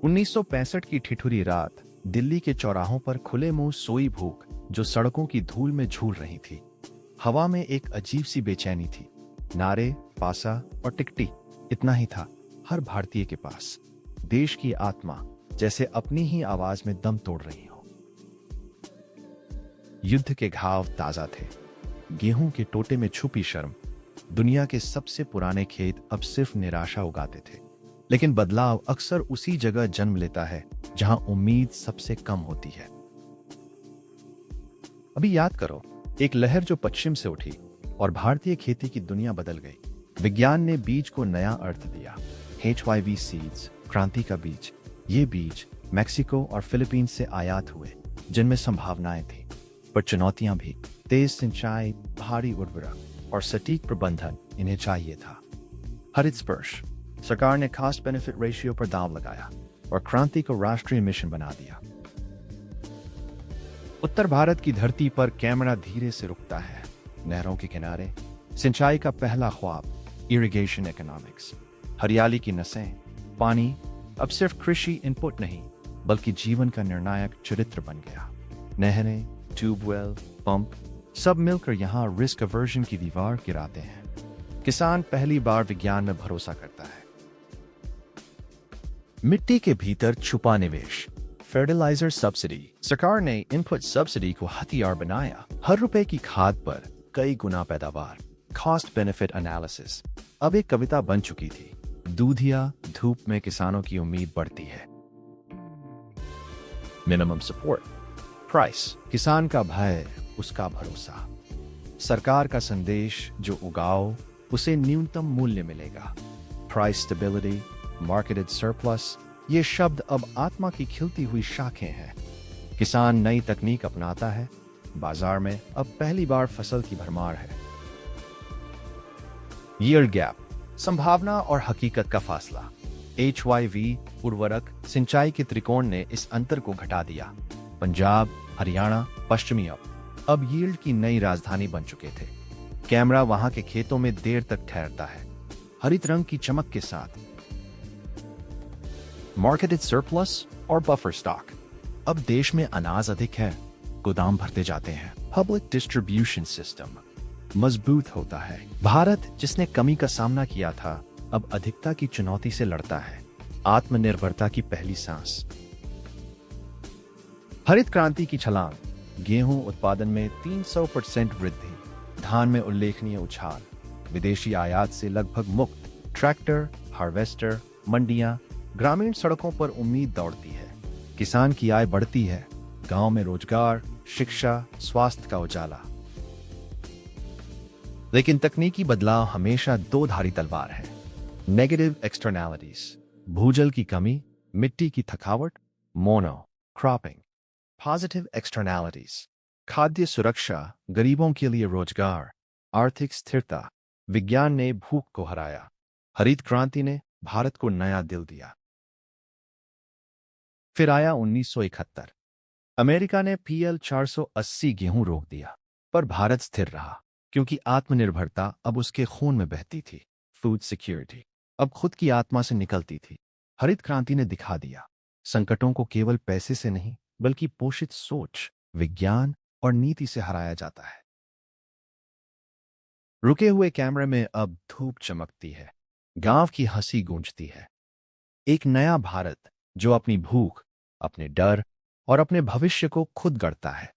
1965 की ठिठुरी रात, दिल्ली के चौराहों पर खुले मुंह सोई भूख जो सड़कों की धूल में झूल रही थी। हवा में एक अजीब सी बेचैनी थी। नारे, पासा और टिकटी, इतना ही था हर भारतीय के पास। देश की आत्मा जैसे अपनी ही आवाज में दम तोड़ रही हो। युद्ध के घाव ताजा थे, गेहूं के टोटे में छुपी शर्म। दुनिया के सबसे पुराने खेत अब सिर्फ निराशा उगाते थे। लेकिन बदलाव अक्सर उसी जगह जन्म लेता है जहां उम्मीद सबसे कम होती है। अभी याद करो, एक लहर जो पश्चिम से उठी और भारतीय खेती की दुनिया बदल गई। विज्ञान ने बीज को नया अर्थ दिया। HYV सीड्स, क्रांति का बीज। ये बीज मैक्सिको और फिलीपींस से आयात हुए, जिनमें संभावनाएं थी, पर चुनौतियां भी। तेज सिंचाई, भारी उर्वरक और सटीक प्रबंधन इन्हें चाहिए था। हरित स्पर्श, सरकार ने कॉस्ट बेनिफिट रेशियो पर दांव लगाया और क्रांति को राष्ट्रीय मिशन बना दिया। उत्तर भारत की धरती पर कैमरा धीरे से रुकता है। नहरों के किनारे सिंचाई का पहला ख्वाब, इरिगेशन इकोनॉमिक्स। हरियाली की नसें, पानी अब सिर्फ कृषि इनपुट नहीं, बल्कि जीवन का निर्णायक चरित्र बन गया। नहरें, ट्यूबवेल, पंप सब मिलकर यहां रिस्क अवर्जन की दीवार गिराते हैं। किसान पहली बार विज्ञान में भरोसा करता है। मिट्टी के भीतर छुपा निवेश, फर्टिलाइजर सब्सिडी। सरकार ने इनपुट सब्सिडी को हथियार बनाया। हर रुपए की खाद पर कई गुना पैदावार। कॉस्ट बेनिफिट एनालिसिस अब एक कविता बन चुकी थी। दूधिया धूप में किसानों की उम्मीद बढ़ती है। मिनिमम सपोर्ट प्राइस, किसान का भय, उसका भरोसा। सरकार का संदेश, जो उगाओ उसे न्यूनतम मूल्य मिलेगा। प्राइस स्टेबिलिटी, मार्केटेड सरप्लस, ये शब्द अब आत्मा की खिलती हुई शाखें हैं। किसान नई तकनीक अपनाता है, बाजार में अब पहली बार फसल की भरमार है। यील्ड गैप, संभावना और हकीकत का फासला। HYV, उर्वरक, सिंचाई के त्रिकोण ने इस अंतर को घटा दिया। पंजाब, हरियाणा, पश्चिमी अब यील्ड की नई राजधानी बन चुके थे। कैमरा वहां के खेतों में देर तक ठहरता है, हरित रंग की चमक के साथ। मार्केटेड सरप्लस और बफर स्टॉक, अब देश में अनाज अधिक है, गोदाम भरते जाते हैं। पब्लिक डिस्ट्रीब्यूशन सिस्टम मजबूत होता है। भारत, जिसने कमी का सामना किया था, अब अधिकता की चुनौती से लड़ता है। आत्मनिर्भरता की पहली सांस। हरित क्रांति की छलांग, गेहूं उत्पादन में 300% वृद्धि, धान में उल्लेखनीय उछाल, विदेशी आयात से लगभग मुक्त। ट्रैक्टर, हार्वेस्टर, मंडियां, ग्रामीण सड़कों पर उम्मीद दौड़ती है। किसान की आय बढ़ती है, गांव में रोजगार, शिक्षा, स्वास्थ्य का उजाला। लेकिन तकनीकी बदलाव हमेशा दो धारी तलवार है। नेगेटिव एक्सटर्नैलिटीज, भूजल की कमी, मिट्टी की थकावट, मोनो क्रॉपिंग। पॉजिटिव एक्सटर्नैलिटीज, खाद्य सुरक्षा, गरीबों के लिए रोजगार, आर्थिक स्थिरता। विज्ञान ने भूख को हराया, हरित क्रांति ने भारत को नया दिल दिया। फिर आया 1971। अमेरिका ने PL 480 गेहूं रोक दिया, पर भारत स्थिर रहा, क्योंकि आत्मनिर्भरता अब उसके खून में बहती थी। फूड सिक्योरिटी अब खुद की आत्मा से निकलती थी। हरित क्रांति ने दिखा दिया, संकटों को केवल पैसे से नहीं, बल्कि पोषित सोच, विज्ञान और नीति से हराया जाता है। रुके हुए कैमरे में अब धूप चमकती है, गांव की हंसी गूंजती है। एक नया भारत जो अपनी भूख, अपने डर और अपने भविष्य को खुद गढ़ता है।